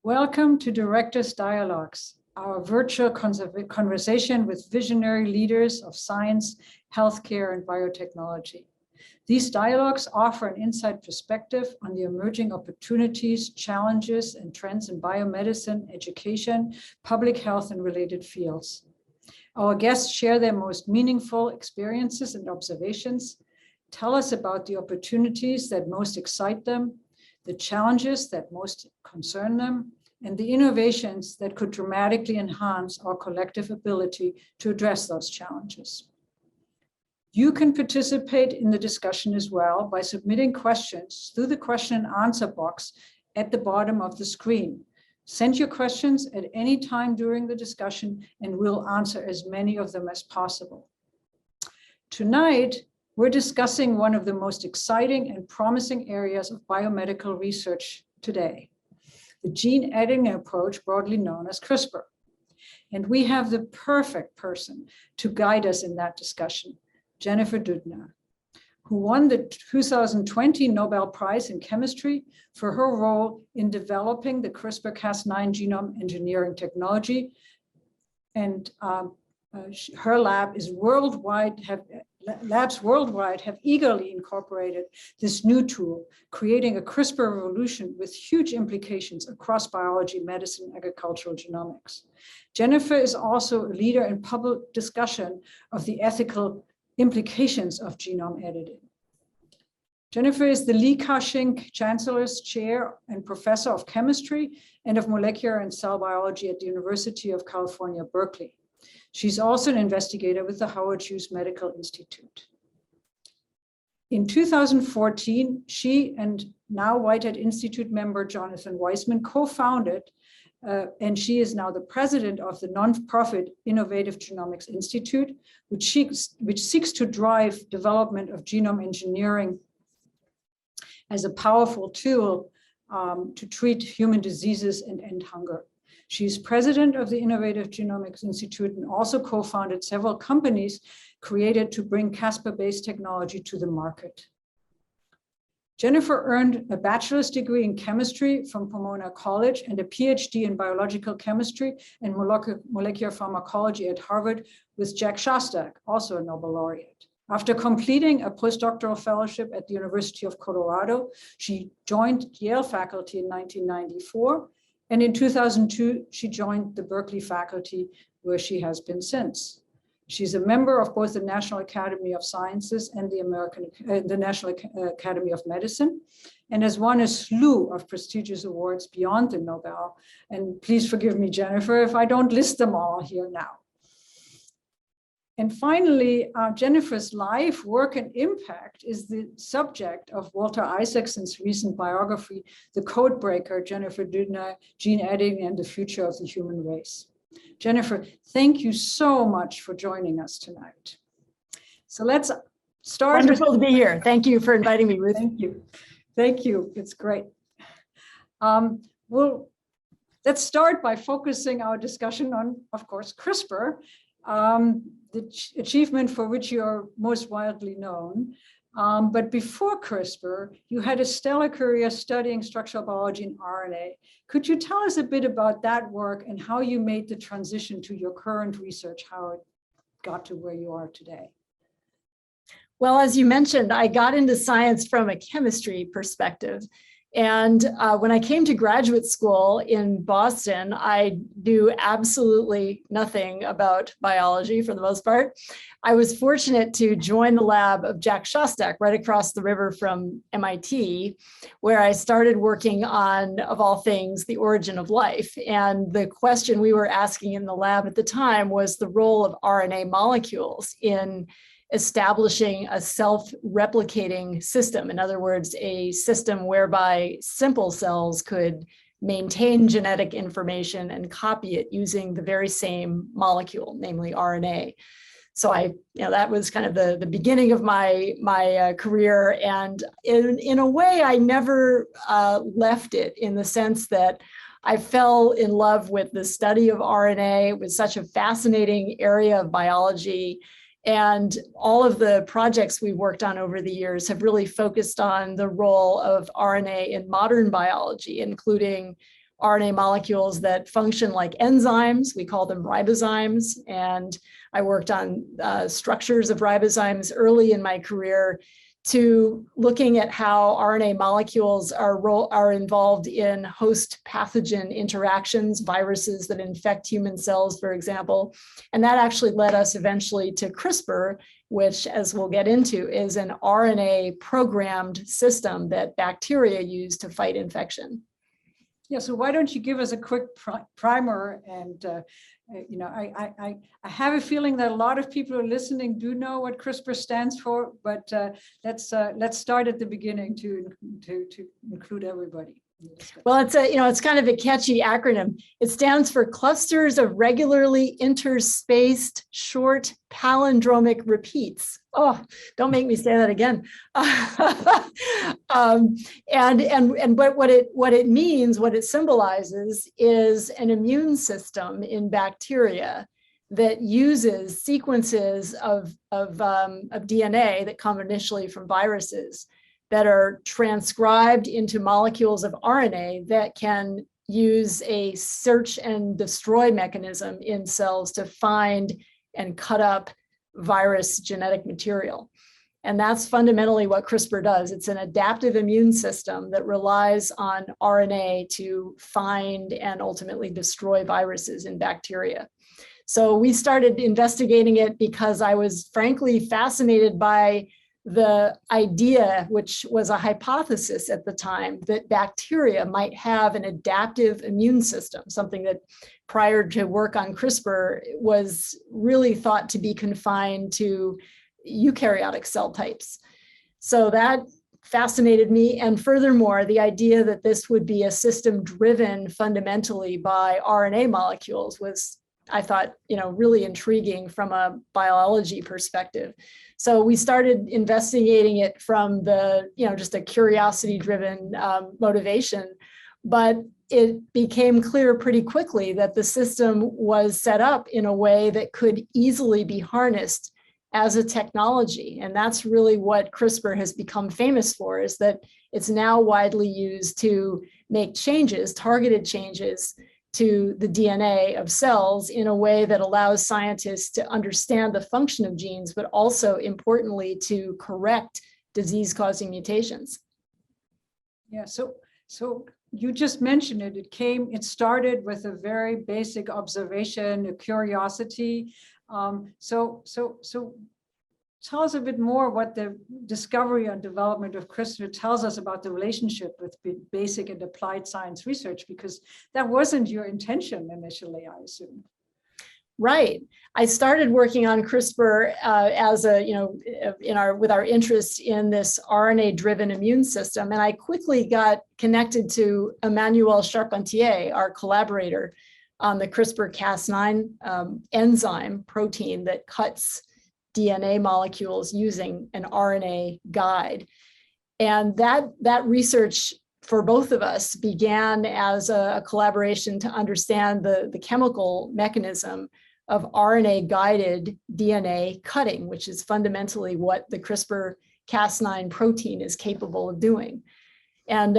Welcome to Directors Dialogues, our virtual conversation with visionary leaders of science, healthcare, and biotechnology. These dialogues offer an inside perspective on the emerging opportunities, challenges, and trends in biomedicine, education, public health, and related fields. Our guests share their most meaningful experiences and observations, tell us about the opportunities that most excite them, the challenges that most concern them, and the innovations that could dramatically enhance our collective ability to address those challenges. You can participate in the discussion as well by submitting questions through the question and answer box at the bottom of the screen. Send your questions at any time during the discussion, and we'll answer as many of them as possible. Tonight, we're discussing one of the most exciting and promising areas of biomedical research today, the gene editing approach, broadly known as CRISPR. And we have the perfect person to guide us in that discussion, Jennifer Doudna, who won the 2020 Nobel Prize in Chemistry for her role in developing the CRISPR-Cas9 genome engineering technology. And her labs worldwide have eagerly incorporated this new tool, creating a CRISPR revolution with huge implications across biology, medicine, and agricultural genomics. Jennifer is also a leader in public discussion of the ethical implications of genome editing. Jennifer is the Li Ka-shing Chancellor's Chair and Professor of Chemistry and of Molecular and Cell Biology at the University of California, Berkeley. She's also an investigator with the Howard Hughes Medical Institute. In 2014, she and now Whitehead Institute member Jonathan Weissman co-founded, and she is now the president of the nonprofit Innovative Genomics Institute, which seeks to drive development of genome engineering as a powerful tool to treat human diseases and end hunger. She's president of the Innovative Genomics Institute and also co-founded several companies created to bring CRISPR-based technology to the market. Jennifer earned a bachelor's degree in chemistry from Pomona College and a PhD in biological chemistry and molecular pharmacology at Harvard with Jack Szostak, also a Nobel Laureate. After completing a postdoctoral fellowship at the University of Colorado, she joined Yale faculty in 1994. And in 2002, she joined the Berkeley faculty, where she has been since. She's a member of both the National Academy of Sciences and the National Academy of Medicine, and has won a slew of prestigious awards beyond the Nobel. And please forgive me, Jennifer, if I don't list them all here now. And finally, Jennifer's life, work, and impact is the subject of Walter Isaacson's recent biography, The Codebreaker, Jennifer Doudna, Gene Editing and the Future of the Human Race. Jennifer, thank you so much for joining us tonight. So let's start. Wonderful to be here. Thank you for inviting me, Ruth. Thank you. Thank you. It's great. Let's start by focusing our discussion on, of course, CRISPR. The achievement for which you are most widely known. But before CRISPR, you had a stellar career studying structural biology and RNA. Could you tell us a bit about that work and how you made the transition to your current research, how it got to where you are today? Well, as you mentioned, I got into science from a chemistry perspective. And when I came to graduate school in Boston, I knew absolutely nothing about biology for the most part. I was fortunate to join the lab of Jack Szostak right across the river from MIT, where I started working on, of all things, the origin of life. And the question we were asking in the lab at the time was the role of RNA molecules in establishing a self-replicating system. In other words, a system whereby simple cells could maintain genetic information and copy it using the very same molecule, namely RNA. So that was kind of the beginning of my career. And in a way, I never left it, in the sense that I fell in love with the study of RNA. It was such a fascinating area of biology. And all of the projects we worked on over the years have really focused on the role of RNA in modern biology, including RNA molecules that function like enzymes. We call them ribozymes. And I worked on structures of ribozymes early in my career, to looking at how RNA molecules are involved in host pathogen interactions, viruses that infect human cells, for example. And that actually led us eventually to CRISPR, which, as we'll get into, is an RNA programmed system that bacteria use to fight infection. Yeah, so why don't you give us a quick primer? And I have a feeling that a lot of people who are listening do know what CRISPR stands for, but let's start at the beginning to include everybody. Well, it's kind of a catchy acronym. It stands for Clusters of Regularly Interspaced Short Palindromic Repeats. Oh, don't make me say that again. But what it means, what it symbolizes, is an immune system in bacteria that uses sequences of DNA that come initially from viruses, that are transcribed into molecules of RNA that can use a search and destroy mechanism in cells to find and cut up virus genetic material. And that's fundamentally what CRISPR does. It's an adaptive immune system that relies on RNA to find and ultimately destroy viruses in bacteria. So we started investigating it because I was frankly fascinated by the idea, which was a hypothesis at the time, that bacteria might have an adaptive immune system, something that prior to work on CRISPR was really thought to be confined to eukaryotic cell types. So that fascinated me. And furthermore, the idea that this would be a system driven fundamentally by RNA molecules was, I thought, really intriguing from a biology perspective. So we started investigating it from the, just a curiosity-driven motivation, but it became clear pretty quickly that the system was set up in a way that could easily be harnessed as a technology. And that's really what CRISPR has become famous for, is that it's now widely used to make changes, targeted changes, to the DNA of cells in a way that allows scientists to understand the function of genes, but also importantly to correct disease-causing mutations. Yeah, so you just mentioned it. It started with a very basic observation, a curiosity. So tell us a bit more what the discovery and development of CRISPR tells us about the relationship with basic and applied science research, because that wasn't your intention initially, I assume. Right. I started working on CRISPR with our interest in this RNA-driven immune system, and I quickly got connected to Emmanuel Charpentier, our collaborator on the CRISPR-Cas9 enzyme protein that cuts DNA molecules using an RNA guide. And that research for both of us began as a collaboration to understand the chemical mechanism of RNA-guided DNA cutting, which is fundamentally what the CRISPR-Cas9 protein is capable of doing. And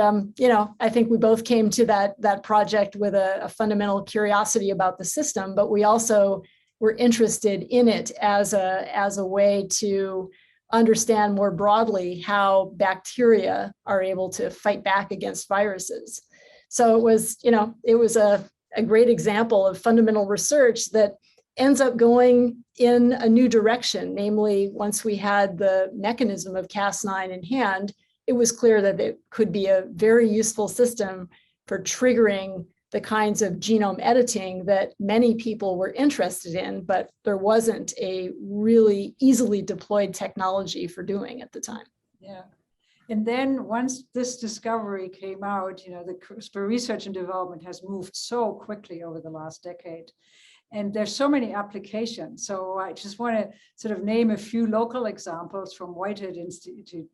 I think we both came to that project with a fundamental curiosity about the system, but we also were interested in it as a way to understand more broadly how bacteria are able to fight back against viruses. So it was a great example of fundamental research that ends up going in a new direction. Namely, once we had the mechanism of Cas9 in hand, it was clear that it could be a very useful system for triggering the kinds of genome editing that many people were interested in, but there wasn't a really easily deployed technology for doing at the time. Yeah. And then once this discovery came out, the CRISPR research and development has moved so quickly over the last decade. And there's so many applications. So I just want to sort of name a few local examples from Whitehead Institute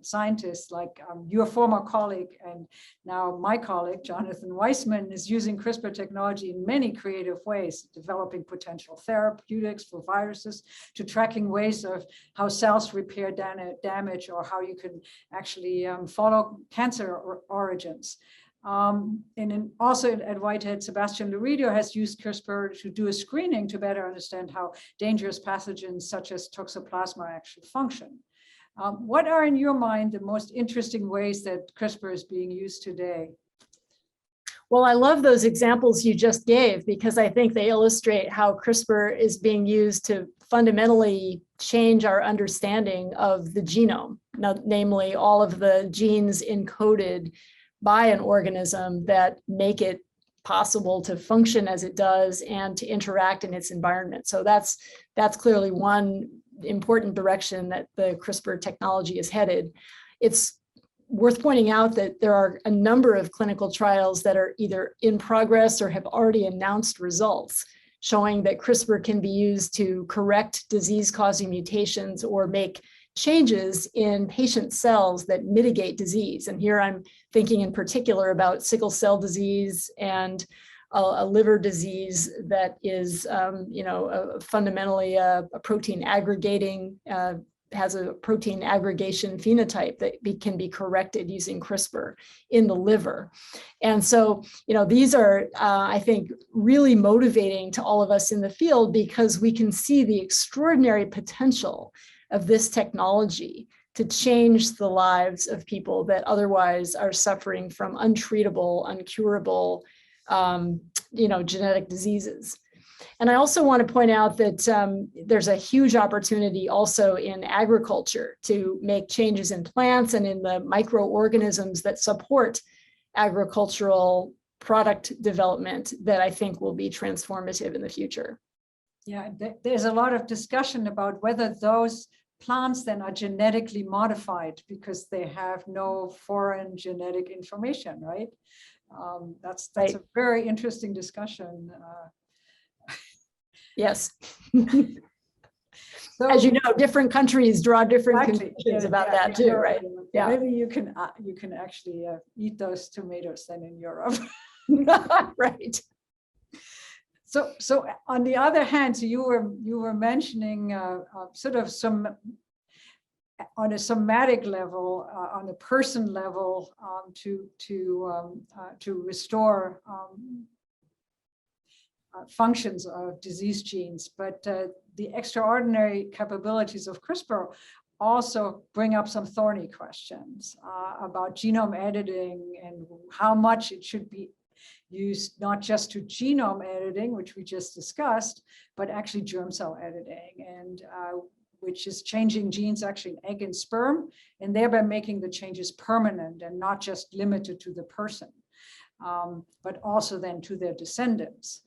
scientists, like your former colleague and now my colleague, Jonathan Weissman, is using CRISPR technology in many creative ways, developing potential therapeutics for viruses, to tracking ways of how cells repair damage, or how you can actually follow cancer origins. Also at Whitehead, Sebastian Loredo has used CRISPR to do a screening to better understand how dangerous pathogens such as Toxoplasma actually function. What are, in your mind, the most interesting ways that CRISPR is being used today? Well, I love those examples you just gave because I think they illustrate how CRISPR is being used to fundamentally change our understanding of the genome, namely all of the genes encoded by an organism that make it possible to function as it does and to interact in its environment. So that's clearly one important direction that the CRISPR technology is headed. It's worth pointing out that there are a number of clinical trials that are either in progress or have already announced results showing that CRISPR can be used to correct disease-causing mutations or make changes in patient cells that mitigate disease. And here I'm thinking in particular about sickle cell disease and a liver disease that is, fundamentally a protein aggregating, has a protein aggregation phenotype that can be corrected using CRISPR in the liver. And so, these are, I think, really motivating to all of us in the field because we can see the extraordinary potential of this technology to change the lives of people that otherwise are suffering from untreatable, uncurable, genetic diseases. And I also want to point out that there's a huge opportunity also in agriculture to make changes in plants and in the microorganisms that support agricultural product development that I think will be transformative in the future. Yeah, there's a lot of discussion about whether those plants then are genetically modified because they have no foreign genetic information, right? That's right. A very interesting discussion. Yes. So, as you know, different countries draw different conclusions about that too, right? Yeah. Maybe you can actually eat those tomatoes then in Europe. Right. So on the other hand, so you were mentioning sort of some on a somatic level, on a person level, to restore functions of disease genes, but the extraordinary capabilities of CRISPR also bring up some thorny questions about genome editing and how much it should be used, not just to genome editing, which we just discussed, but actually germ cell editing, and which is changing genes actually in egg and sperm, and thereby making the changes permanent and not just limited to the person, but also then to their descendants.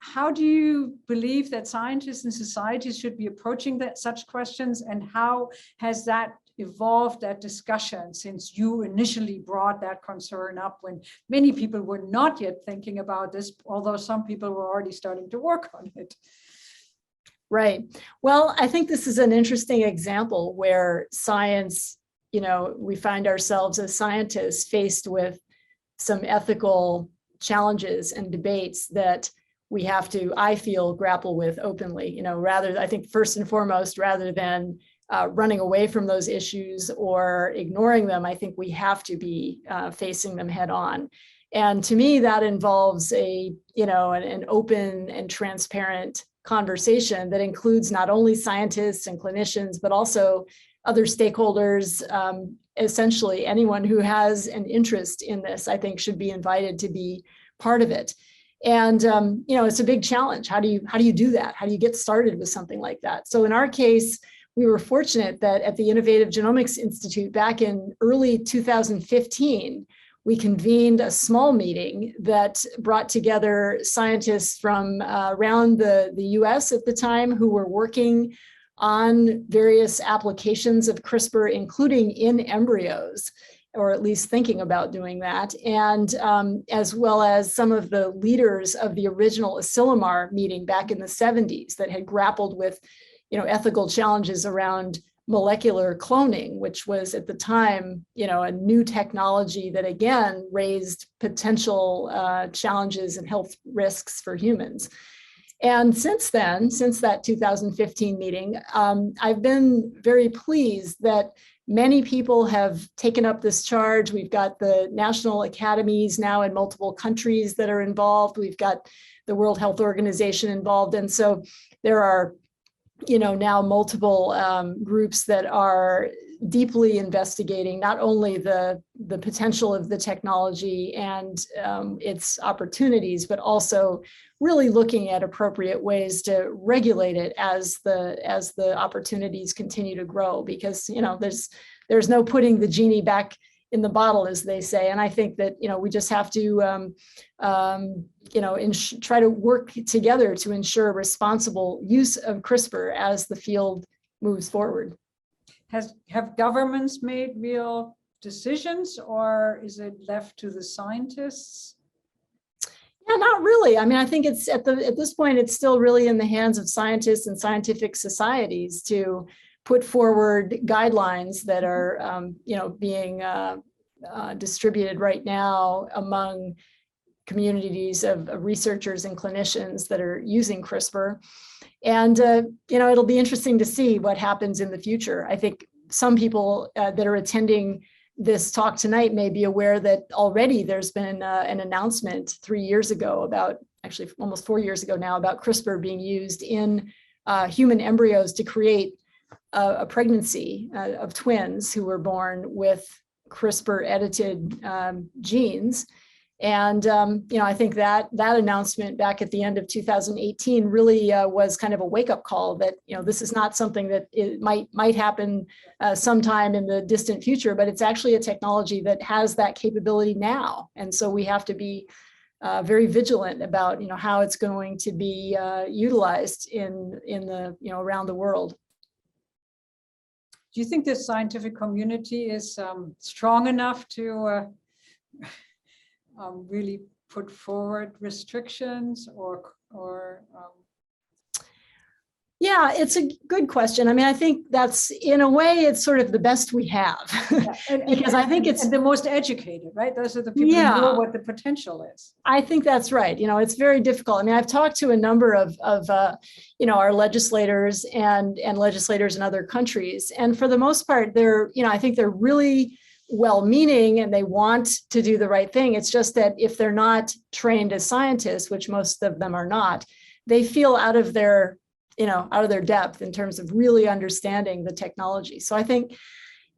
How do you believe that scientists and societies should be approaching such questions, and how has that evolved, that discussion, since you initially brought that concern up when many people were not yet thinking about this, although some people were already starting to work on it? Right. Well, I think this is an interesting example where science, we find ourselves as scientists faced with some ethical challenges and debates that we have to, I feel, grapple with openly, I think first and foremost, rather than running away from those issues or ignoring them, I think we have to be facing them head on. And to me, that involves an open and transparent conversation that includes not only scientists and clinicians, but also other stakeholders. Essentially, anyone who has an interest in this, I think, should be invited to be part of it. And it's a big challenge. How do you do that? How do you get started with something like that? So in our case, we were fortunate that at the Innovative Genomics Institute back in early 2015, we convened a small meeting that brought together scientists from around the US at the time who were working on various applications of CRISPR, including in embryos, or at least thinking about doing that, and as well as some of the leaders of the original Asilomar meeting back in the 70s that had grappled with ethical challenges around molecular cloning, which was at the time, a new technology that again raised potential challenges and health risks for humans. And since then, since that 2015 meeting, I've been very pleased that many people have taken up this charge. We've got the national academies now in multiple countries that are involved. We've got the World Health Organization involved. And so there are, now multiple groups that are deeply investigating not only the potential of the technology and its opportunities, but also really looking at appropriate ways to regulate it as the opportunities continue to grow, because there's no putting the genie back in the bottle, as they say. And I think that we just have to try to work together to ensure responsible use of CRISPR as the field moves forward. Have governments made real decisions, or is it left to the scientists? Yeah, not really. I mean, I think it's at this point, it's still really in the hands of scientists and scientific societies to put forward guidelines that are, being distributed right now among communities of researchers and clinicians that are using CRISPR. And, it'll be interesting to see what happens in the future. I think some people that are attending this talk tonight may be aware that already there's been an announcement 3 years ago about, actually almost 4 years ago now, about CRISPR being used in human embryos to create a pregnancy of twins who were born with CRISPR edited genes. And, I think that announcement back at the end of 2018 really was kind of a wake-up call that, this is not something that it might happen sometime in the distant future, but it's actually a technology that has that capability now. And so we have to be very vigilant about, how it's going to be utilized in the, around the world. Do you think the scientific community is strong enough to really put forward restrictions or Yeah, it's a good question. I mean, I think that's, in a way, it's sort of the best we have. Yeah. Because I think it's the most educated, right? Those are the people who know what the potential is. I think that's right. It's very difficult. I mean, I've talked to a number of our legislators and legislators in other countries. And for the most part, I think they're really well-meaning and they want to do the right thing. It's just that if they're not trained as scientists, which most of them are not, they feel out of their depth in terms of really understanding the technology. So I think,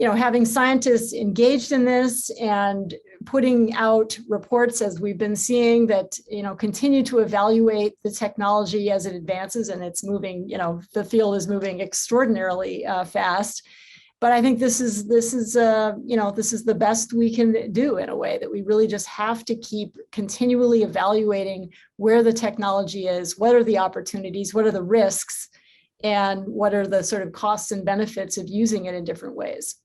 having scientists engaged in this and putting out reports, as we've been seeing, that, continue to evaluate the technology as it advances, and it's moving, the field is moving extraordinarily fast. But I think this is the best we can do, in a way, that we really just have to keep continually evaluating where the technology is, what are the opportunities, what are the risks, and what are the sort of costs and benefits of using it in different ways.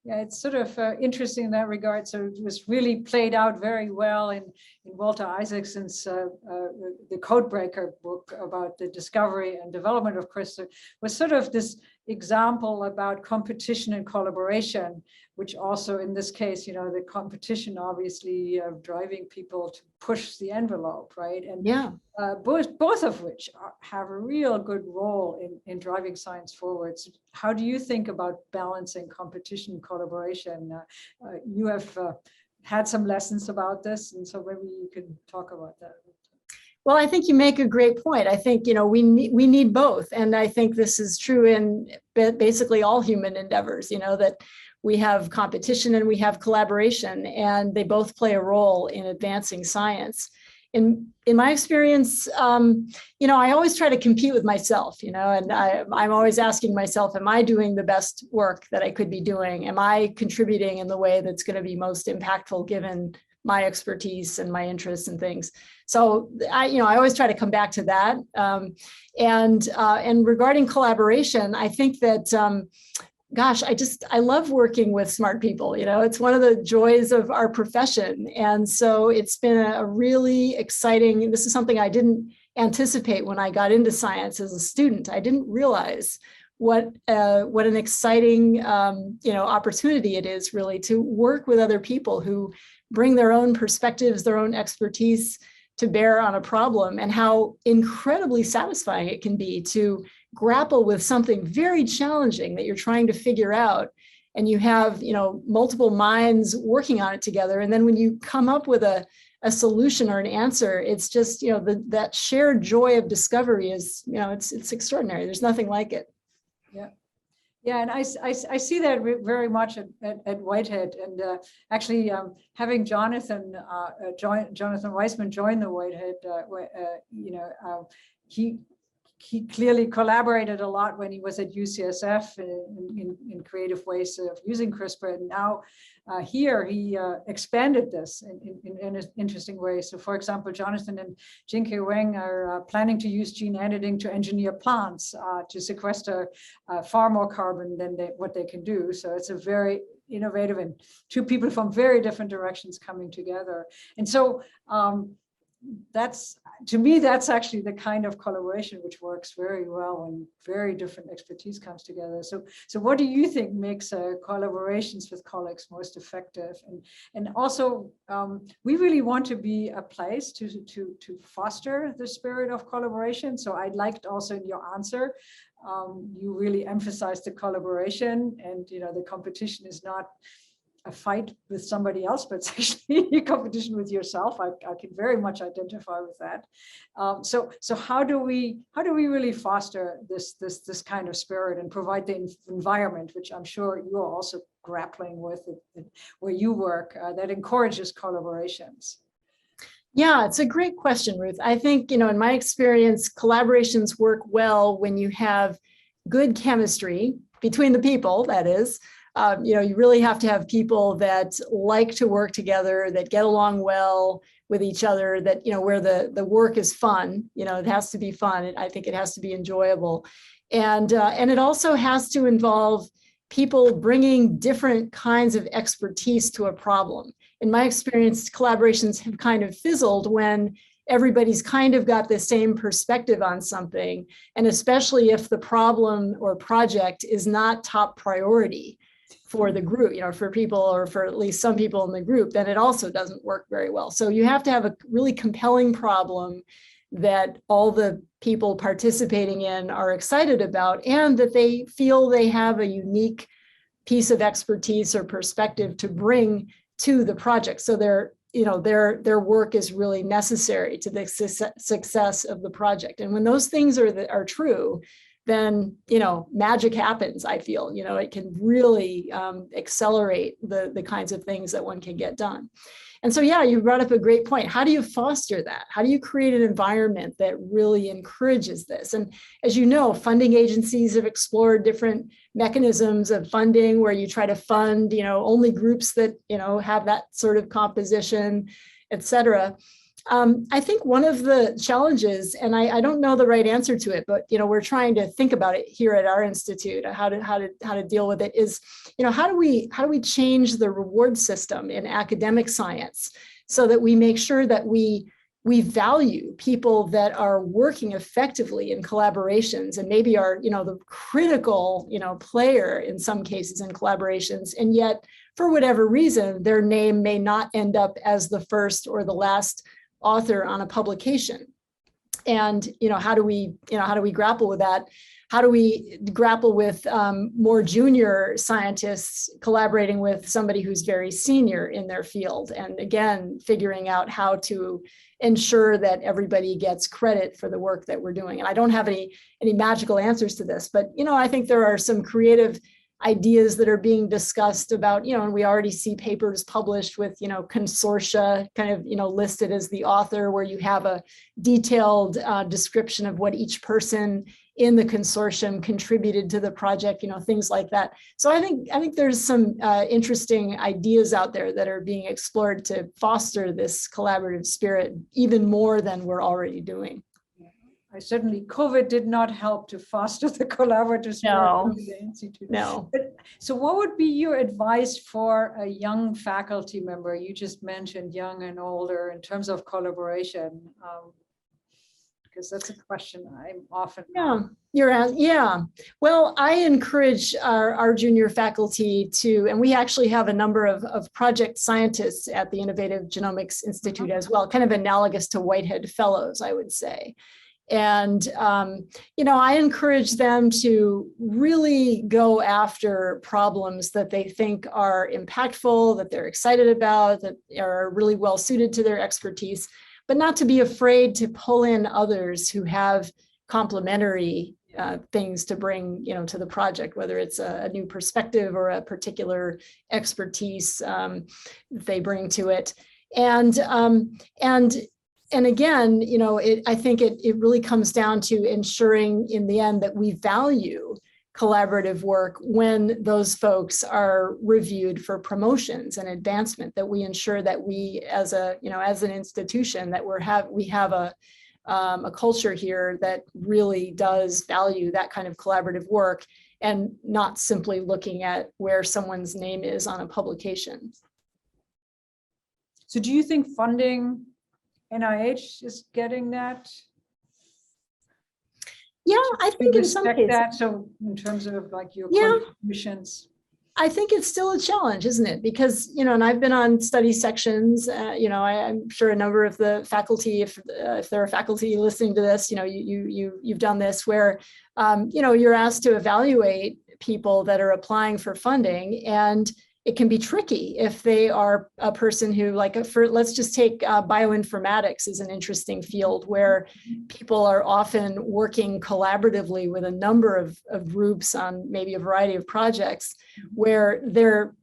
Yeah, it's sort of interesting in that regard. So it was really played out very well in Walter Isaacson's The Codebreaker book about the discovery and development of CRISPR, was sort of this example about competition and collaboration, which also in this case, the competition obviously driving people to push the envelope, right? And yeah, both of which have a real good role in driving science forwards. How do you think about balancing competition and collaboration? You have had some lessons about this, and so maybe you can talk about that. Well, I think you make a great point. I think, we need both. And I think this is true in basically all human endeavors, that we have competition and we have collaboration, and they both play a role in advancing science. In my experience, I always try to compete with myself, and I'm always asking myself, am I doing the best work that I could be doing? Am I contributing in the way that's going to be most impactful given my expertise and my interests and things? So I always try to come back to that. And regarding collaboration, I think that, I love working with smart people. It's one of the joys of our profession. And so it's been a really exciting, this is something I didn't anticipate when I got into science as a student. I didn't realize what an exciting, opportunity it is, really, to work with other people who bring their own perspectives, their own expertise to bear on a problem, and how incredibly satisfying it can be to grapple with something very challenging that you're trying to figure out. And you have, multiple minds working on it together. And then when you come up with a solution or an answer, it's just, that shared joy of discovery is, it's extraordinary. There's nothing like it. Yeah. Yeah, and I see that very much at Whitehead, and actually having Jonathan Weissman join the Whitehead, he clearly collaborated a lot when he was at UCSF in creative ways of using CRISPR, and now here he expanded this in an interesting way. So, for example, Jonathan and Jinke Wang are planning to use gene editing to engineer plants to sequester far more carbon than what they can do. So it's a very innovative, and two people from very different directions coming together. And so to me, that's actually the kind of collaboration which works very well when very different expertise comes together. So what do you think makes collaborations with colleagues most effective? And also, we really want to be a place to foster the spirit of collaboration. So I liked also in your answer, you really emphasized the collaboration, and the competition is not a fight with somebody else, but it's actually a competition with yourself. I can very much identify with that. So how do we really foster this kind of spirit and provide the environment, which I'm sure you are also grappling with where you work, that encourages collaborations? Yeah, it's a great question, Ruth. I think, in my experience, collaborations work well when you have good chemistry between the people, that is. You really have to have people that like to work together, that get along well with each other, that, where the work is fun, it has to be fun. I think it has to be enjoyable. And it also has to involve people bringing different kinds of expertise to a problem. In my experience, collaborations have kind of fizzled when everybody's kind of got the same perspective on something, and especially if the problem or project is not top priority for the group, for people, or for at least some people in the group, then it also doesn't work very well. So you have to have a really compelling problem that all the people participating in are excited about, and that they feel they have a unique piece of expertise or perspective to bring to the project. So their work is really necessary to the success of the project. And when those things are true, then, magic happens, I feel. It can really accelerate the kinds of things that one can get done. And so, yeah, you brought up a great point. How do you foster that? How do you create an environment that really encourages this? And as you know, funding agencies have explored different mechanisms of funding where you try to fund, only groups that, have that sort of composition, et cetera. I think one of the challenges, and I don't know the right answer to it, but we're trying to think about it here at our institute, how to deal with it, is how do we change the reward system in academic science so that we make sure that we value people that are working effectively in collaborations, and maybe are the critical player in some cases in collaborations, and yet for whatever reason their name may not end up as the first or the last author on a publication. And how do we grapple with that? How do we grapple with more junior scientists collaborating with somebody who's very senior in their field, and again figuring out how to ensure that everybody gets credit for the work that we're doing? And I don't have any magical answers to this, but I think there are some creative ideas that are being discussed about, and we already see papers published with, consortia kind of, listed as the author, where you have a detailed description of what each person in the consortium contributed to the project, things like that. So I think there's some interesting ideas out there that are being explored to foster this collaborative spirit even more than we're already doing. COVID did not help to foster the collaborative spirit of the Institute. No. But, so what would be your advice for a young faculty member? You just mentioned young and older in terms of collaboration. Because that's a question I'm often Yeah. Well, I encourage our junior faculty to, and we actually have a number of project scientists at the Innovative Genomics Institute as well, kind of analogous to Whitehead Fellows, I would say. And, I encourage them to really go after problems that they think are impactful, that they're excited about, that are really well suited to their expertise, but not to be afraid to pull in others who have complementary things to bring, to the project, whether it's a new perspective or a particular expertise they bring to it. And again, I think it really comes down to ensuring in the end that we value collaborative work when those folks are reviewed for promotions and advancement, that we ensure that we as an institution, that we have a culture here that really does value that kind of collaborative work and not simply looking at where someone's name is on a publication. So do you think funding NIH is getting that? Yeah, I think in some cases. That, so in terms of like your contributions. I think it's still a challenge, isn't it? Because, and I've been on study sections, I'm sure a number of the faculty, if there are faculty listening to this, you've done this where, you're asked to evaluate people that are applying for funding, and it can be tricky if they are a person who, let's just take bioinformatics as an interesting field where people are often working collaboratively with a number of groups on maybe a variety of projects where their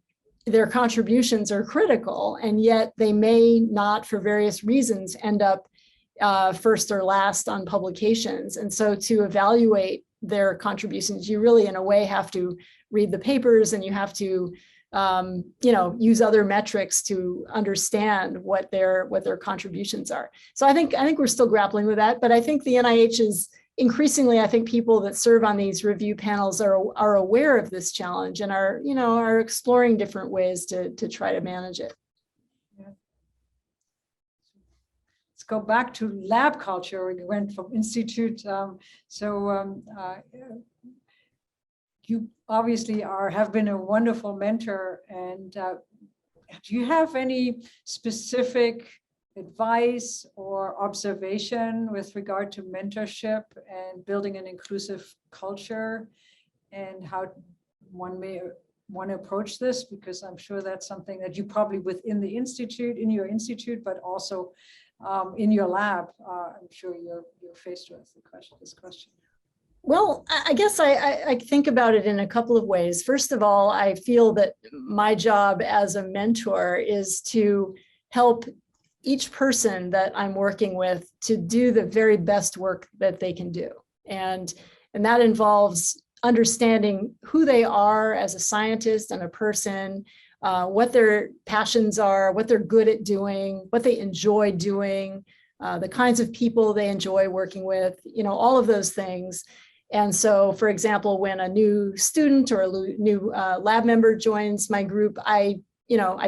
contributions are critical, and yet they may not, for various reasons, end up first or last on publications. And so to evaluate their contributions, you really, in a way, have to read the papers, and you have to use other metrics to understand what their contributions are. So I think we're still grappling with that, but I think the NIH is increasingly, I think people that serve on these review panels are aware of this challenge and are exploring different ways to try to manage it. Yeah. Let's go back to lab culture. We went from institute. You obviously have been a wonderful mentor, and do you have any specific advice or observation with regard to mentorship and building an inclusive culture, and how one may want to approach this? Because I'm sure that's something that you probably within the institute, in your institute, but also in your lab, I'm sure you're faced with this question. Well, I guess I think about it in a couple of ways. First of all, I feel that my job as a mentor is to help each person that I'm working with to do the very best work that they can do. And that involves understanding who they are as a scientist and a person, what their passions are, what they're good at doing, what they enjoy doing, the kinds of people they enjoy working with, all of those things. And so, for example, when a new student or a new lab member joins my group, I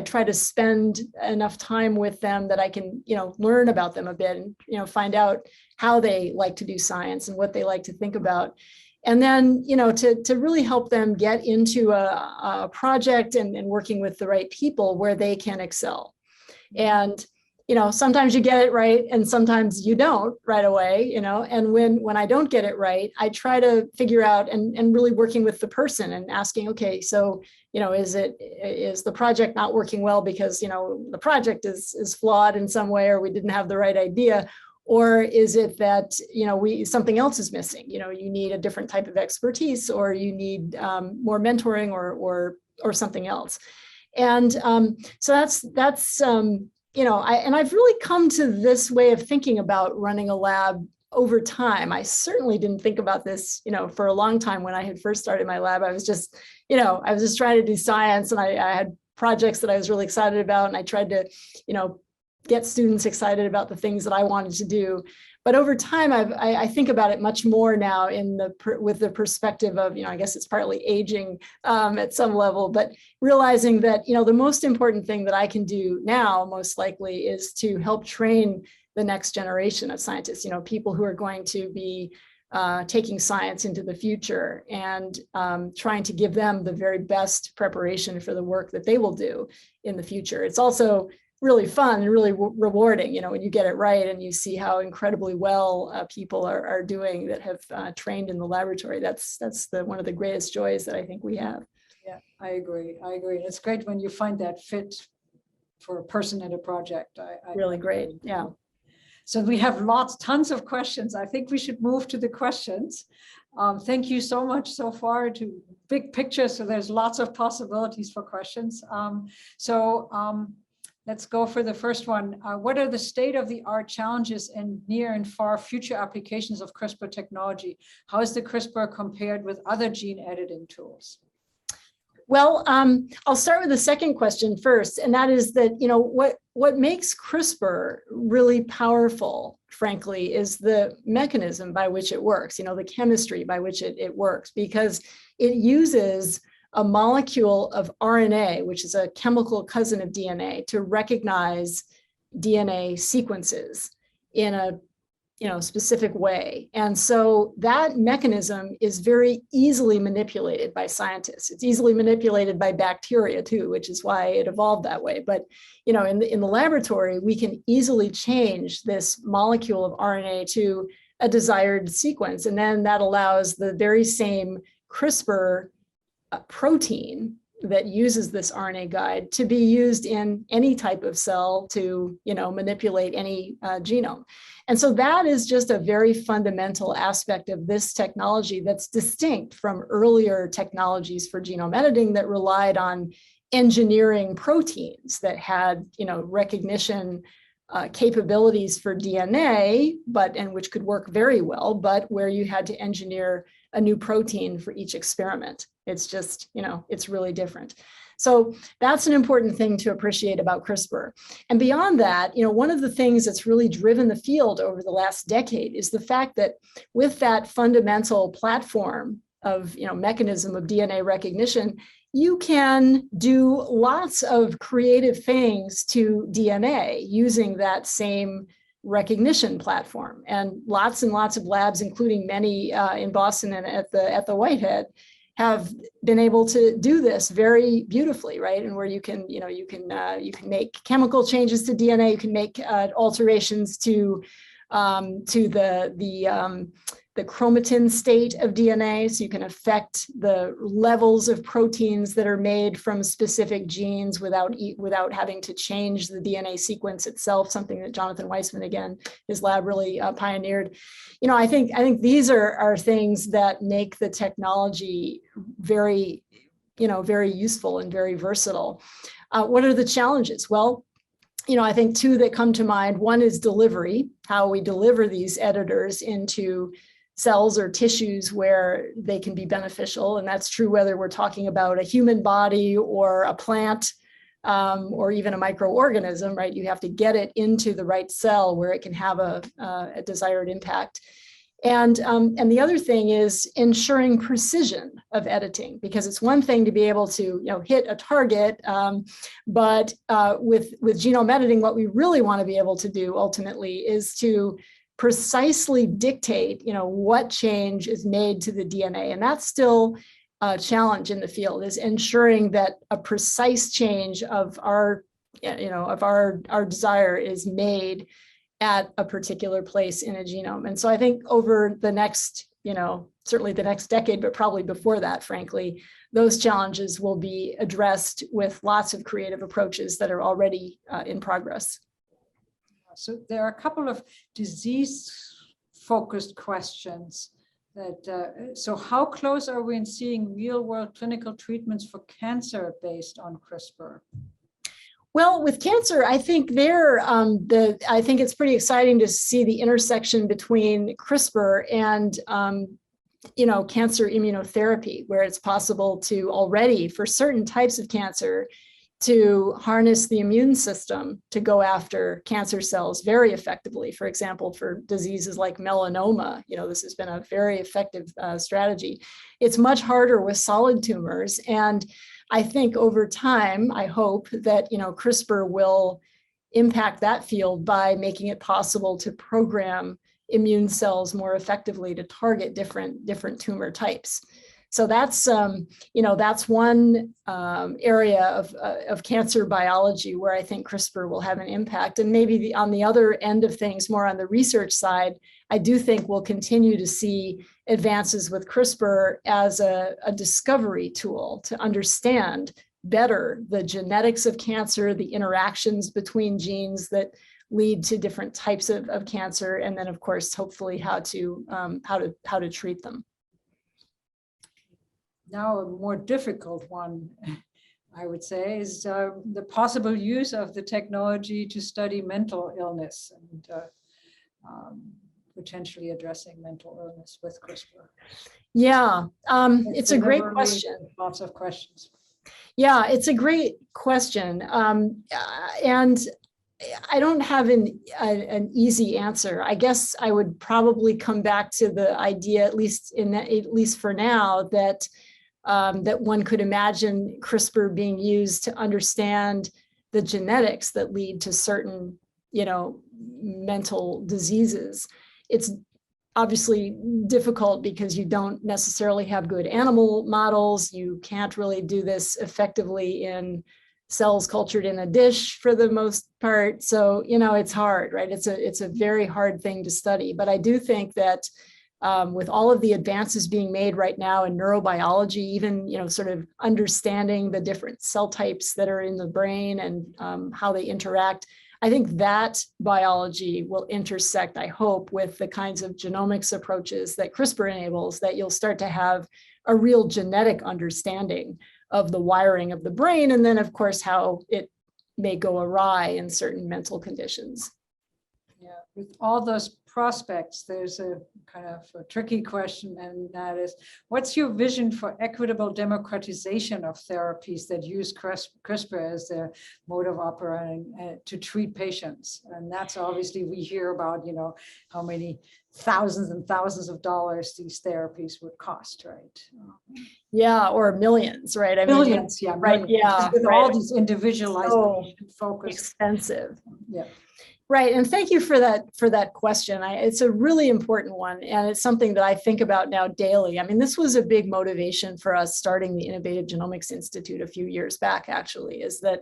try to spend enough time with them that I can, learn about them a bit and, find out how they like to do science and what they like to think about. And then, to really help them get into a project and working with the right people where they can excel. And sometimes you get it right and sometimes you don't right away, and when I don't get it right, I try to figure out and really working with the person and asking, okay, so, is the project not working well because, the project is flawed in some way, or we didn't have the right idea? Or is it that, something else is missing? You need a different type of expertise, or you need more mentoring or something else. And so that's I've really come to this way of thinking about running a lab over time. I certainly didn't think about this, for a long time when I had first started my lab. I was just trying to do science, and I had projects that I was really excited about, and I tried to, get students excited about the things that I wanted to do. But over time, I think about it much more now with the perspective of, I guess it's partly aging at some level, but realizing that, the most important thing that I can do now, most likely, is to help train the next generation of scientists, people who are going to be taking science into the future and trying to give them the very best preparation for the work that they will do in the future. It's also really fun and really rewarding, when you get it right and you see how incredibly well people are doing that have trained in the laboratory. That's one of the greatest joys that I think we have. Yeah, I agree. It's great when you find that fit for a person and a project. Really great. Yeah. So we have tons of questions. I think we should move to the questions. Thank you so much so far to big picture. So there's lots of possibilities for questions. Let's go for the first one. What are the state-of-the-art challenges in near and far future applications of CRISPR technology? How is the CRISPR compared with other gene editing tools? Well, I'll start with the second question first, and that is that, what makes CRISPR really powerful, frankly, is the mechanism by which it works, the chemistry by which it works, because it uses a molecule of RNA, which is a chemical cousin of DNA, to recognize DNA sequences in a specific way. And so that mechanism is very easily manipulated by scientists. It's easily manipulated by bacteria too, which is why it evolved that way. But in the laboratory, we can easily change this molecule of RNA to a desired sequence. And then that allows the very same CRISPR protein that uses this RNA guide to be used in any type of cell to, manipulate any genome. And so that is just a very fundamental aspect of this technology that's distinct from earlier technologies for genome editing that relied on engineering proteins that had, recognition capabilities for DNA, and which could work very well, but where you had to engineer a new protein for each experiment. It's just, it's really different. So that's an important thing to appreciate about CRISPR. And beyond that, one of the things that's really driven the field over the last decade is the fact that with that fundamental platform of, mechanism of DNA recognition, you can do lots of creative things to DNA using that same recognition platform. And lots of labs, including many in Boston and at the Whitehead, have been able to do this very beautifully, right? And where you can make chemical changes to DNA, you can make alterations to the chromatin state of DNA, so you can affect the levels of proteins that are made from specific genes without having to change the DNA sequence itself, something that Jonathan Weissman, again, his lab really pioneered. I think these are things that make the technology very, very useful and very versatile. What are the challenges? Well, I think two that come to mind. One is delivery, how we deliver these editors into cells or tissues where they can be beneficial. And that's true whether we're talking about a human body or a plant or even a microorganism, right? You have to get it into the right cell where it can have a desired impact. And the other thing is ensuring precision of editing, because it's one thing to be able to hit a target, but with genome editing, what we really want to be able to do ultimately is to precisely dictate what change is made to the DNA. And that's still a challenge in the field, is ensuring that a precise change of our desire is made at a particular place in a genome. And so I think over the next, certainly the next decade, but probably before that, frankly, those challenges will be addressed with lots of creative approaches that are already in progress. So there are a couple of disease-focused questions. So how close are we in seeing real-world clinical treatments for cancer based on CRISPR? Well, with cancer, I think I think it's pretty exciting to see the intersection between CRISPR and cancer immunotherapy, where it's possible to already, for certain types of cancer, to harness the immune system to go after cancer cells very effectively. For example, for diseases like melanoma, this has been a very effective strategy. It's much harder with solid tumors. And I think over time, I hope that, CRISPR will impact that field by making it possible to program immune cells more effectively to target different tumor types. So that's that's one area of cancer biology where I think CRISPR will have an impact. And maybe on the other end of things, more on the research side, I do think we'll continue to see advances with CRISPR as a discovery tool to understand better the genetics of cancer, the interactions between genes that lead to different types of cancer, and then of course, hopefully how to treat them. Now a more difficult one, I would say, is the possible use of the technology to study mental illness and potentially addressing mental illness with CRISPR. Yeah, it's a great question. Lots of questions. Yeah, it's a great question. And I don't have an easy answer. I guess I would probably come back to the idea, at least for now, that one could imagine CRISPR being used to understand the genetics that lead to certain, mental diseases. It's obviously difficult because you don't necessarily have good animal models. You can't really do this effectively in cells cultured in a dish for the most part. So, it's hard, right? It's a very hard thing to study. But I do think that with all of the advances being made right now in neurobiology, even, sort of understanding the different cell types that are in the brain and how they interact, I think that biology will intersect, I hope, with the kinds of genomics approaches that CRISPR enables, that you'll start to have a real genetic understanding of the wiring of the brain, and then, of course, how it may go awry in certain mental conditions. Yeah, with all those prospects, there's a kind of a tricky question, and that is, what's your vision for equitable democratization of therapies that use CRISPR as their mode of operating to treat patients? And that's obviously, we hear about, how many thousands and thousands of dollars these therapies would cost, right? Yeah, or millions, right? I millions, mean, yeah, right, millions. yeah, With right. all these individualized focus, expensive. Yeah. Right, and thank you for that question. It's a really important one, and it's something that I think about now daily. I mean, this was a big motivation for us starting the Innovative Genomics Institute a few years back, actually, is that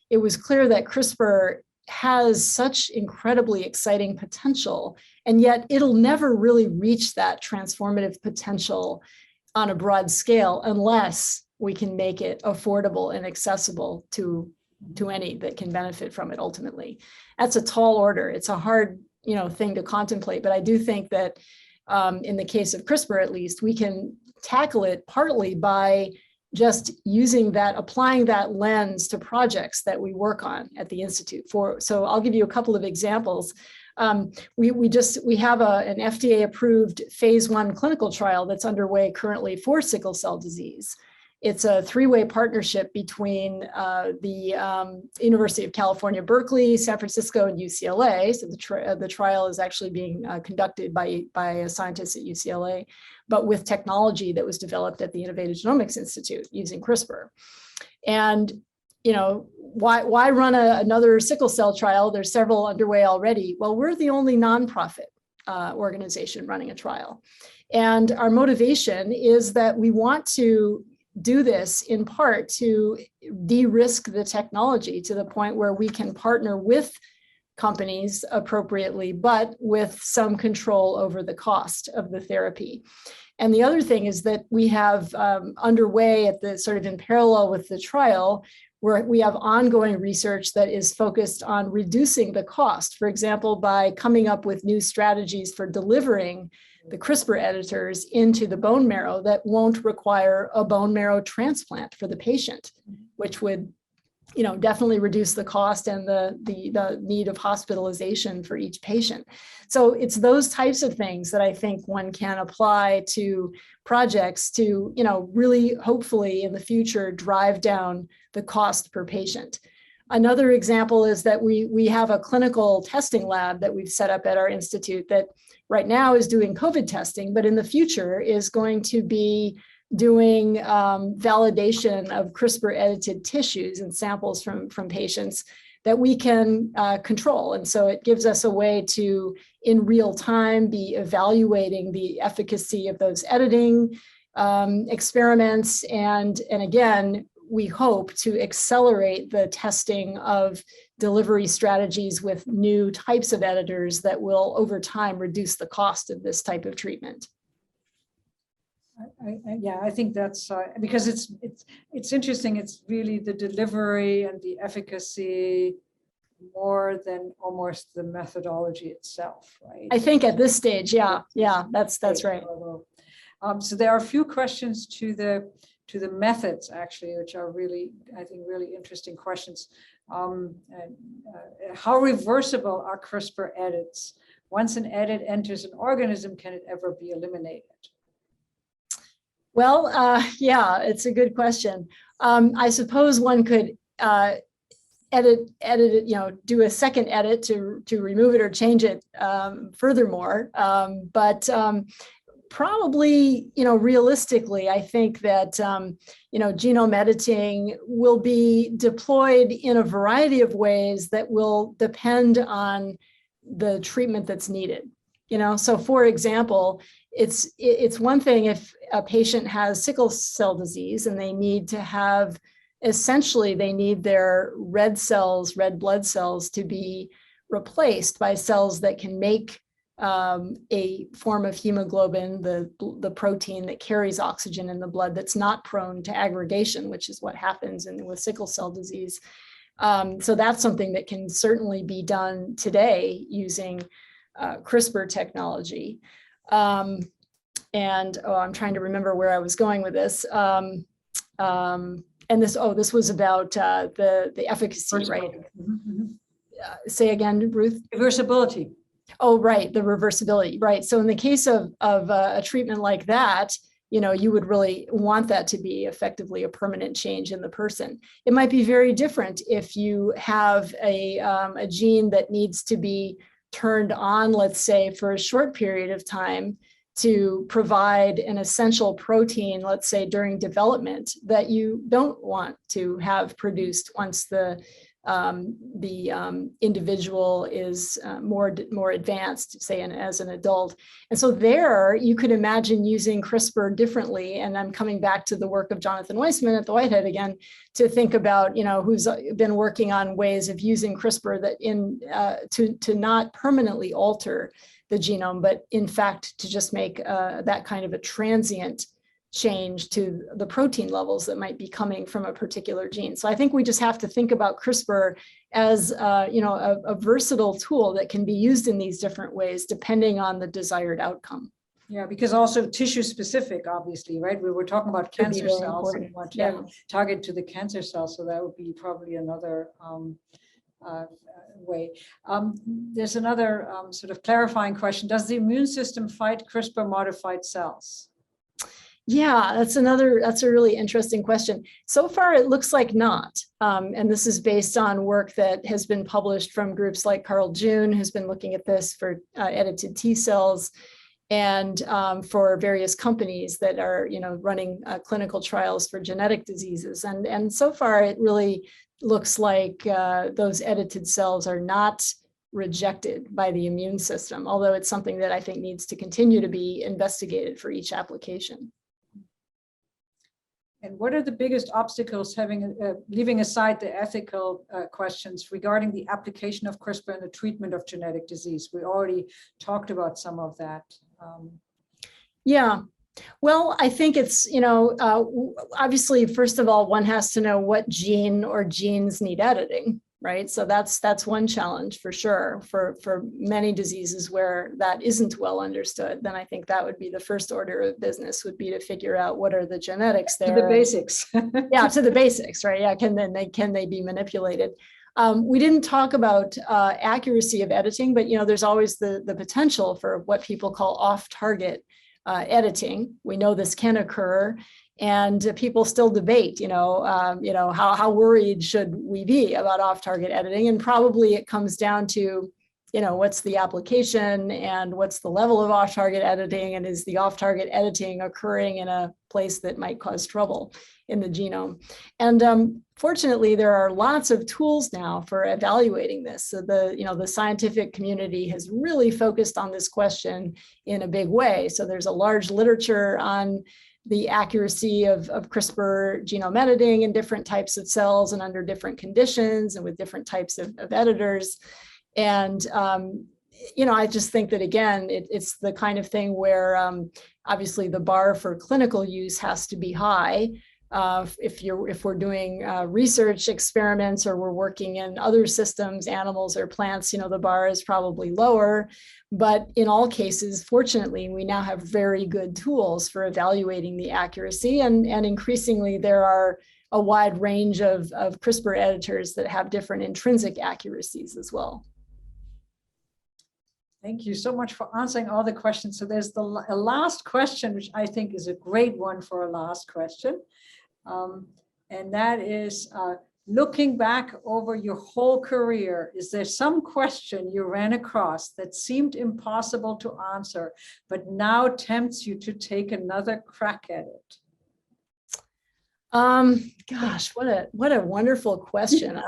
it was clear that CRISPR has such incredibly exciting potential, and yet it'll never really reach that transformative potential on a broad scale unless we can make it affordable and accessible to any that can benefit from it ultimately. That's a tall order. It's a hard, thing to contemplate, but I do think that in the case of CRISPR, at least, we can tackle it partly by just applying that lens to projects that we work on at the Institute. So I'll give you a couple of examples. We have an FDA approved phase 1 clinical trial that's underway currently for sickle cell disease. It's a 3-way partnership between the University of California, Berkeley, San Francisco, and UCLA. So the trial is actually being conducted by scientists at UCLA, but with technology that was developed at the Innovative Genomics Institute using CRISPR. And why run another sickle cell trial? There's several underway already. Well, we're the only nonprofit organization running a trial. And our motivation is that we want to do this in part to de-risk the technology to the point where we can partner with companies appropriately, but with some control over the cost of the therapy. And the other thing is that we have underway at the sort of in parallel with the trial, where we have ongoing research that is focused on reducing the cost, for example, by coming up with new strategies for delivering the CRISPR editors into the bone marrow that won't require a bone marrow transplant for the patient, which would, definitely reduce the cost and the need of hospitalization for each patient. So it's those types of things that I think one can apply to projects to, really hopefully in the future drive down the cost per patient. Another example is that we have a clinical testing lab that we've set up at our institute that right now is doing COVID testing, but in the future is going to be doing validation of CRISPR edited tissues and samples from patients that we can control. And so it gives us a way to, in real time, be evaluating the efficacy of those editing experiments. And again, we hope to accelerate the testing of delivery strategies with new types of editors that will, over time, reduce the cost of this type of treatment. Yeah, I think that's because it's interesting. It's really the delivery and the efficacy more than almost the methodology itself, right? I think at this stage, yeah, that's right. So there are a few questions to the methods, actually, which are really, I think, really interesting questions. How reversible are CRISPR edits? Once an edit enters an organism, can it ever be eliminated? Well, yeah, it's a good question. I suppose one could edit it, do a second edit to remove it or change it furthermore. But probably, realistically, I think that, genome editing will be deployed in a variety of ways that will depend on the treatment that's needed. So for example, it's one thing if a patient has sickle cell disease and they need to have, essentially, they need their red blood cells to be replaced by cells that can make a form of hemoglobin, the protein that carries oxygen in the blood that's not prone to aggregation, which is what happens with sickle cell disease. So that's something that can certainly be done today using CRISPR technology. I'm trying to remember where I was going with this. And this was about the efficacy, right? Say again, Ruth? Reversibility. Oh, right, the reversibility, right. So in the case of a treatment like that, you would really want that to be effectively a permanent change in the person. It might be very different if you have a gene that needs to be turned on, let's say, for a short period of time to provide an essential protein, let's say during development, that you don't want to have produced once the individual is more advanced, say, as an adult. And so there you could imagine using CRISPR differently. And I'm coming back to the work of Jonathan Weissman at the Whitehead again, to think about, who's been working on ways of using CRISPR that to not permanently alter the genome, but in fact, to just make that kind of a transient change to the protein levels that might be coming from a particular gene. So I think we just have to think about CRISPR as a versatile tool that can be used in these different ways depending on the desired outcome. Yeah, because also tissue specific, obviously, right? We were talking about cancer cells and what target to the cancer cells, so that would be probably another way. There's another sort of clarifying question. Does the immune system fight CRISPR modified cells? Yeah, that's a really interesting question. So far, it looks like not. And this is based on work that has been published from groups like Carl June, who's been looking at this for edited T cells, and for various companies that are, running clinical trials for genetic diseases. And so far, it really looks like those edited cells are not rejected by the immune system, although it's something that I think needs to continue to be investigated for each application. And what are the biggest obstacles, leaving aside the ethical questions regarding the application of CRISPR in the treatment of genetic disease? We already talked about some of that. Yeah, well, I think it's, obviously, first of all, one has to know what gene or genes need editing, right? So that's one challenge for sure. For many diseases where that isn't well understood, then I think that would be the first order of business, would be to figure out what are the genetics there. To the basics. Yeah, to the basics, right? Yeah, can they be manipulated? We didn't talk about accuracy of editing, but there's always the potential for what people call off-target editing. We know this can occur. And people still debate, how worried should we be about off-target editing? And probably it comes down to what's the application and what's the level of off-target editing, and is the off-target editing occurring in a place that might cause trouble in the genome? And fortunately, there are lots of tools now for evaluating this. So the scientific community has really focused on this question in a big way. So there's a large literature on the accuracy of CRISPR genome editing in different types of cells and under different conditions and with different types of editors. And, I just think that, again, it's the kind of thing where obviously the bar for clinical use has to be high. If we're doing research experiments or we're working in other systems, animals or plants, the bar is probably lower. But in all cases, fortunately, we now have very good tools for evaluating the accuracy. And increasingly, there are a wide range of CRISPR editors that have different intrinsic accuracies as well. Thank you so much for answering all the questions. So there's a last question, which I think is a great one for a last question. And that is, looking back over your whole career, is there some question you ran across that seemed impossible to answer, but now tempts you to take another crack at it? Gosh, what a wonderful question.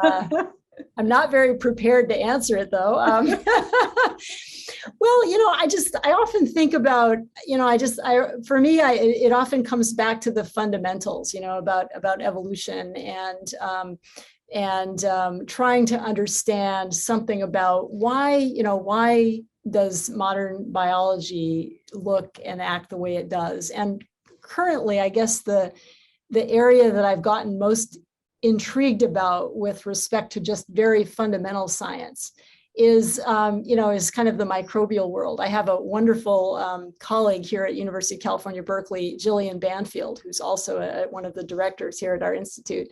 I'm not very prepared to answer it, though. Well, I often think about, for me, it often comes back to the fundamentals, about evolution and trying to understand something about why does modern biology look and act the way it does. And currently, I guess the area that I've gotten most intrigued about with respect to just very fundamental science is kind of the microbial world. I have a wonderful colleague here at University of California, Berkeley, Jillian Banfield, who's also one of the directors here at our institute.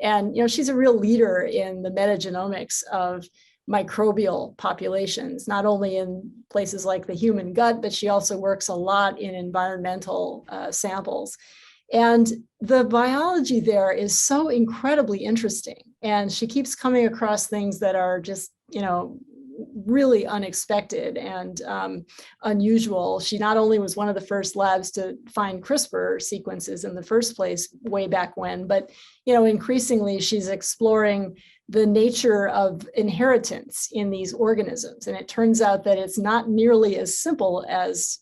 And, she's a real leader in the metagenomics of microbial populations, not only in places like the human gut, but she also works a lot in environmental samples. And the biology there is so incredibly interesting. And she keeps coming across things that are just, really unexpected and unusual. She not only was one of the first labs to find CRISPR sequences in the first place way back when, but, increasingly she's exploring the nature of inheritance in these organisms. And it turns out that it's not nearly as simple as,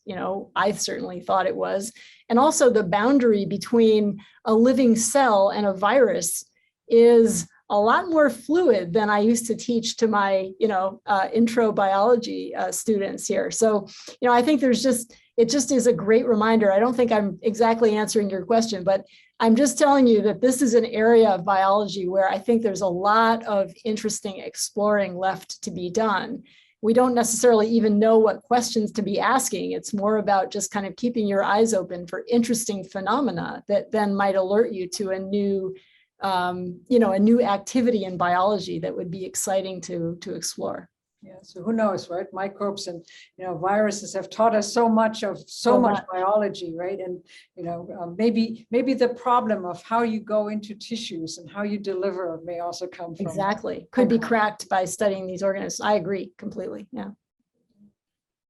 I certainly thought it was. And also the boundary between a living cell and a virus is a lot more fluid than I used to teach to my, intro biology students here. So, I think it just is a great reminder. I don't think I'm exactly answering your question, but I'm just telling you that this is an area of biology where I think there's a lot of interesting exploring left to be done. We don't necessarily even know what questions to be asking. It's more about just kind of keeping your eyes open for interesting phenomena that then might alert you to a new activity in biology that would be exciting to explore. Yeah, so who knows, right? Microbes and viruses have taught us so much of so much biology, right? And maybe the problem of how you go into tissues and how you deliver may also come from exactly could be cracked by studying these organisms. I agree completely. Yeah.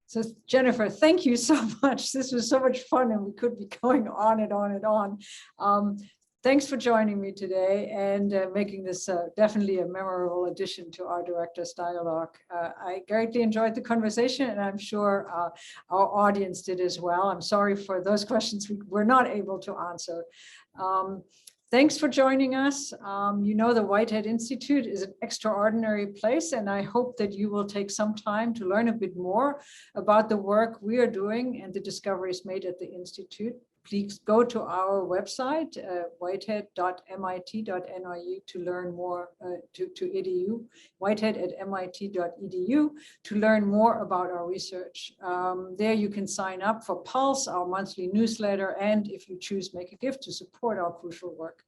So Jennifer, thank you so much. This was so much fun, and we could be going on and on and on. Thanks for joining me today and making this definitely a memorable addition to our Director's Dialogue. I greatly enjoyed the conversation, and I'm sure our audience did as well. I'm sorry for those questions we were not able to answer. Thanks for joining us. The Whitehead Institute is an extraordinary place, and I hope that you will take some time to learn a bit more about the work we are doing and the discoveries made at the Institute. Please go to our website, whitehead.mit.nu, to learn more, edu, whitehead@mit.edu, to learn more about our research. There you can sign up for Pulse, our monthly newsletter, and if you choose, make a gift to support our crucial work.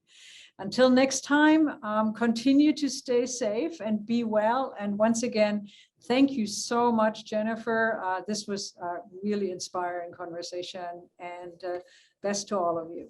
Until next time, continue to stay safe and be well. And once again, thank you so much, Jennifer. This was a really inspiring conversation, and best to all of you.